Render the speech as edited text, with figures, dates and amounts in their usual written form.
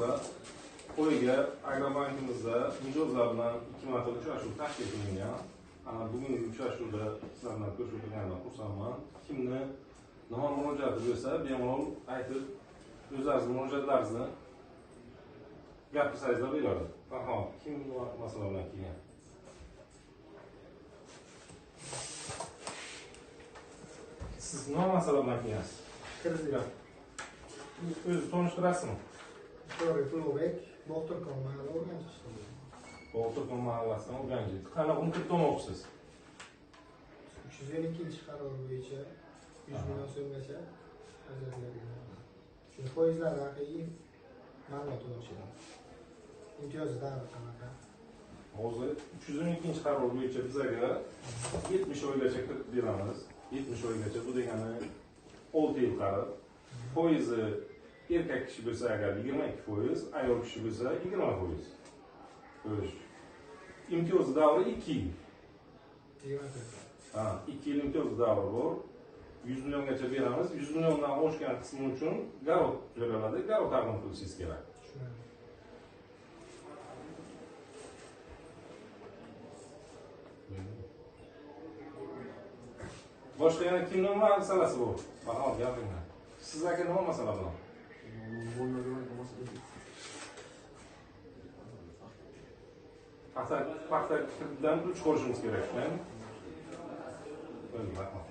mijozlar qo'yiga Agrobankimizda mijozlar bilan 2 marta uchrashuv tashkil qilingan. Bugungi uchrashuvda sizlar bilan ko'rishib o'tirganimdan xursandman. Kimni nima murojaati bo'lsa, bemalol aytib, o'zlaringiz murojaatlaringizni gapirsangiz bo'ladi. Farhod, kim masala bilan kelgan? Siz nima masala bilan kelgansiz? Kredit. O'zi tanishtirasizmi? To'g'ri, Ulug'bek, Bo'g'tirkon mahalla o'rganishdi. Bo'g'tirkon mahallasidan o'rganishdi. Qanaqa muhitda o'qiysiz? 352 qaror bo'yicha 100 million so'mgacha ajratiladigan. Shu foizlar haqida ma'lumot olishadi. Imtiyozli davr qanaqa? Hozir 312 qaror bo'yicha bizga 70 oygacha kirib beramiz. 70 oygacha bu degani 6 yil qaror. Foizi erkak kishi bo'lsa agar 22%, ayol kishi bo'lsa 20%. O'sh. Imtiyozli davri 2 yil. 2 yil imtiyozli davri bor. 100 milliongacha beramiz. 100 milliondan oshgan qismi uchun garov to'lanadi. Garov taqdim qilishingiz kerak. Boshqa yana kimning masalasi bor? Farhod, gapiringlar. Sizlarga nima masala bilan? Paxta kreditdan pul chiqarishimiz kerak, shundaymi? Rahmat.